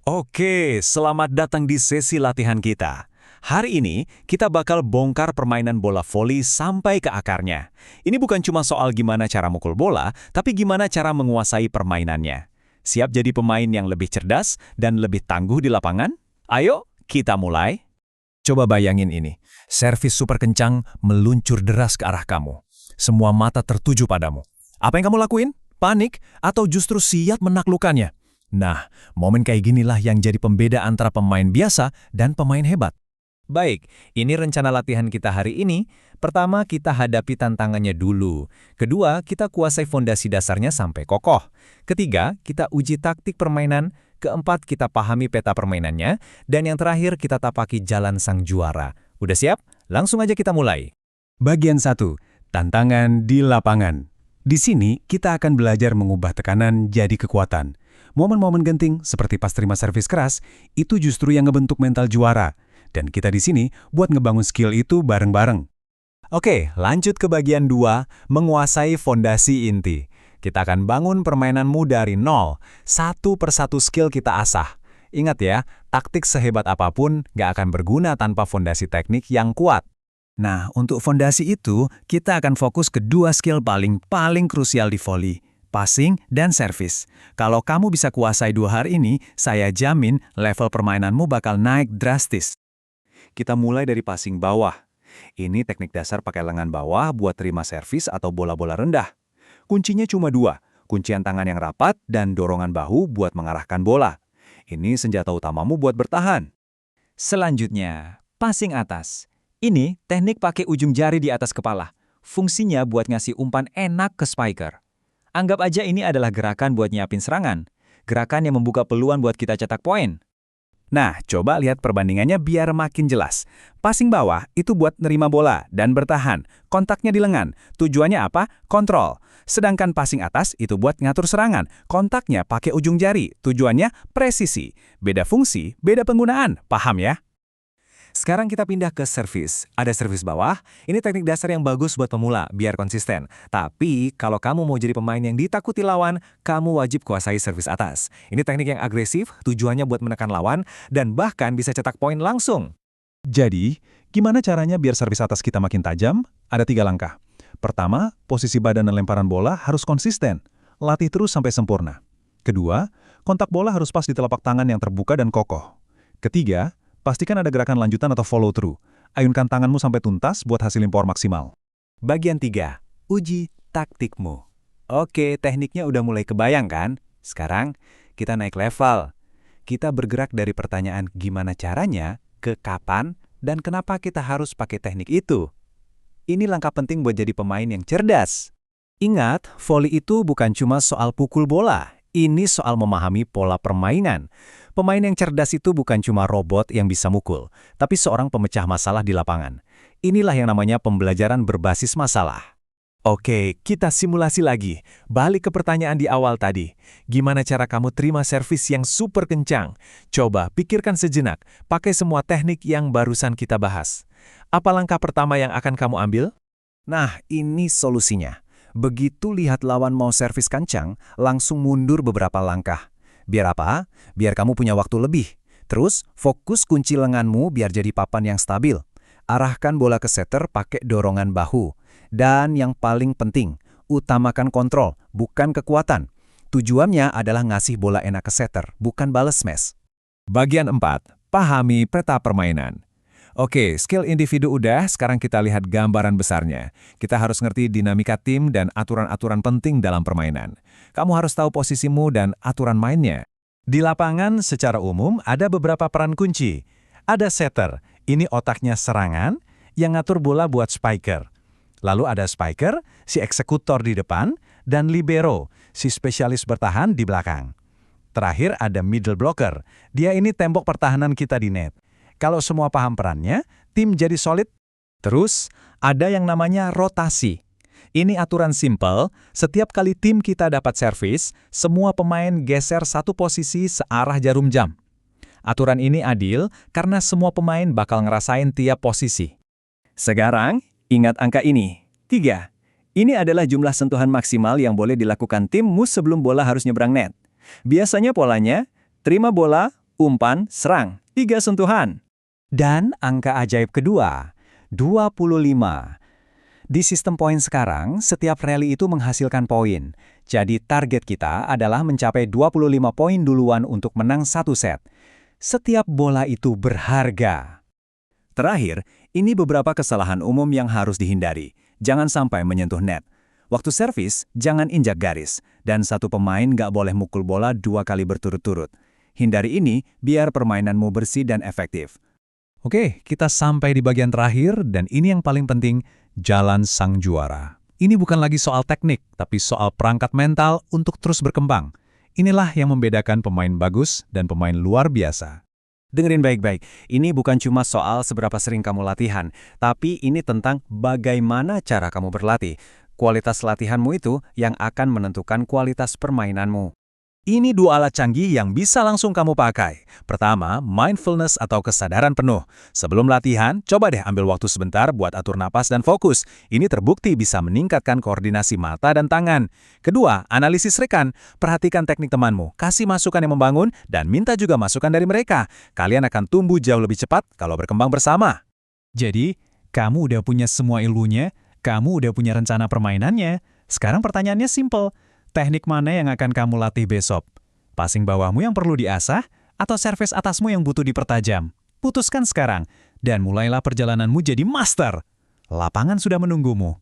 Oke, selamat datang di sesi latihan kita. Hari ini, kita bakal bongkar permainan bola voli sampai ke akarnya. Ini bukan cuma soal gimana cara mukul bola, tapi gimana cara menguasai permainannya. Siap jadi pemain yang lebih cerdas dan lebih tangguh di lapangan? Ayo, kita mulai. Coba bayangin ini, servis super kencang meluncur deras ke arah kamu. Semua mata tertuju padamu. Apa yang kamu lakuin? Panik atau justru siap menaklukkannya? Nah, momen kayak ginilah yang jadi pembeda antara pemain biasa dan pemain hebat. Baik, ini rencana latihan kita hari ini. Pertama, kita hadapi tantangannya dulu. Kedua, kita kuasai fondasi dasarnya sampai kokoh. Ketiga, kita uji taktik permainan. Keempat, kita pahami peta permainannya. Dan yang terakhir, kita tapaki jalan sang juara. Udah siap? Langsung aja kita mulai. Bagian 1. Tantangan di lapangan. Di sini, kita akan belajar mengubah tekanan jadi kekuatan. Momen-momen genting, seperti pas terima servis keras, itu justru yang ngebentuk mental juara. Dan kita di sini buat ngebangun skill itu bareng-bareng. Oke, lanjut ke bagian 2, menguasai fondasi inti. Kita akan bangun permainanmu dari nol. Satu persatu skill kita asah. Ingat ya, taktik sehebat apapun nggak akan berguna tanpa fondasi teknik yang kuat. Nah, untuk fondasi itu, kita akan fokus ke 2 skill paling krusial di voli. Passing dan servis. Kalau kamu bisa kuasai 2 hal ini, saya jamin level permainanmu bakal naik drastis. Kita mulai dari passing bawah. Ini teknik dasar pakai lengan bawah buat terima servis atau bola-bola rendah. Kuncinya cuma 2, kuncian tangan yang rapat dan dorongan bahu buat mengarahkan bola. Ini senjata utamamu buat bertahan. Selanjutnya, passing atas. Ini teknik pakai ujung jari di atas kepala. Fungsinya buat ngasih umpan enak ke spiker. Anggap aja ini adalah gerakan buat nyiapin serangan. Gerakan yang membuka peluang buat kita cetak poin. Nah, coba lihat perbandingannya biar makin jelas. Passing bawah itu buat nerima bola dan bertahan. Kontaknya di lengan. Tujuannya apa? Kontrol. Sedangkan passing atas itu buat ngatur serangan. Kontaknya pakai ujung jari. Tujuannya presisi. Beda fungsi, beda penggunaan. Paham ya? Sekarang kita pindah ke servis. Ada servis bawah, ini teknik dasar yang bagus buat pemula, biar konsisten. Tapi, kalau kamu mau jadi pemain yang ditakuti lawan, kamu wajib kuasai servis atas. Ini teknik yang agresif, tujuannya buat menekan lawan, dan bahkan bisa cetak poin langsung. Jadi, gimana caranya biar servis atas kita makin tajam? Ada 3 langkah. Pertama, posisi badan dan lemparan bola harus konsisten. Latih terus sampai sempurna. Kedua, kontak bola harus pas di telapak tangan yang terbuka dan kokoh. Ketiga, pastikan ada gerakan lanjutan atau follow through. Ayunkan tanganmu sampai tuntas buat hasilin power maksimal. Bagian 3. Uji taktikmu. Oke, tekniknya udah mulai kebayang kan? Sekarang, kita naik level. Kita bergerak dari pertanyaan gimana caranya, ke kapan, dan kenapa kita harus pakai teknik itu. Ini langkah penting buat jadi pemain yang cerdas. Ingat, voli itu bukan cuma soal pukul bola. Ini soal memahami pola permainan. Pemain yang cerdas itu bukan cuma robot yang bisa mukul, tapi seorang pemecah masalah di lapangan. Inilah yang namanya pembelajaran berbasis masalah. Oke, kita simulasi lagi. Balik ke pertanyaan di awal tadi. Gimana cara kamu terima servis yang super kencang? Coba pikirkan sejenak, pakai semua teknik yang barusan kita bahas. Apa langkah pertama yang akan kamu ambil? Nah, ini solusinya. Begitu lihat lawan mau servis kencang, langsung mundur beberapa langkah. Biar apa? Biar kamu punya waktu lebih. Terus, fokus kunci lenganmu biar jadi papan yang stabil. Arahkan bola ke setter pakai dorongan bahu. Dan yang paling penting, utamakan kontrol, bukan kekuatan. Tujuannya adalah ngasih bola enak ke setter, bukan balas smash. Bagian 4. Pahami peta permainan. Oke, skill individu udah, sekarang kita lihat gambaran besarnya. Kita harus ngerti dinamika tim dan aturan-aturan penting dalam permainan. Kamu harus tahu posisimu dan aturan mainnya. Di lapangan, secara umum, ada beberapa peran kunci. Ada setter, ini otaknya serangan, yang ngatur bola buat spiker. Lalu ada spiker, si eksekutor di depan, dan libero, si spesialis bertahan di belakang. Terakhir ada middle blocker, dia ini tembok pertahanan kita di net. Kalau semua paham perannya, tim jadi solid. Terus, ada yang namanya rotasi. Ini aturan simple, setiap kali tim kita dapat servis, semua pemain geser satu posisi searah jarum jam. Aturan ini adil karena semua pemain bakal ngerasain tiap posisi. Sekarang, ingat angka ini, 3. Ini adalah jumlah sentuhan maksimal yang boleh dilakukan timmu sebelum bola harus nyebrang net. Biasanya polanya, terima bola, umpan, serang, 3 sentuhan. Dan angka ajaib kedua, 25. Di sistem poin sekarang, setiap rally itu menghasilkan poin. Jadi target kita adalah mencapai 25 poin duluan untuk menang satu set. Setiap bola itu berharga. Terakhir, ini beberapa kesalahan umum yang harus dihindari. Jangan sampai menyentuh net. Waktu servis, jangan injak garis. Dan satu pemain nggak boleh mukul bola 2 kali berturut-turut. Hindari ini biar permainanmu bersih dan efektif. Oke, kita sampai di bagian terakhir dan ini yang paling penting, jalan sang juara. Ini bukan lagi soal teknik, tapi soal perangkat mental untuk terus berkembang. Inilah yang membedakan pemain bagus dan pemain luar biasa. Dengerin baik-baik, ini bukan cuma soal seberapa sering kamu latihan, tapi ini tentang bagaimana cara kamu berlatih. Kualitas latihanmu itu yang akan menentukan kualitas permainanmu. Ini 2 alat canggih yang bisa langsung kamu pakai. Pertama, mindfulness atau kesadaran penuh. Sebelum latihan, coba deh ambil waktu sebentar buat atur napas dan fokus. Ini terbukti bisa meningkatkan koordinasi mata dan tangan. Kedua, analisis rekan. Perhatikan teknik temanmu, kasih masukan yang membangun, dan minta juga masukan dari mereka. Kalian akan tumbuh jauh lebih cepat kalau berkembang bersama. Jadi, kamu udah punya semua ilmunya, kamu udah punya rencana permainannya. Sekarang pertanyaannya simple. Teknik mana yang akan kamu latih besok? Passing bawahmu yang perlu diasah atau servis atasmu yang butuh dipertajam? Putuskan sekarang dan mulailah perjalananmu jadi master. Lapangan sudah menunggumu.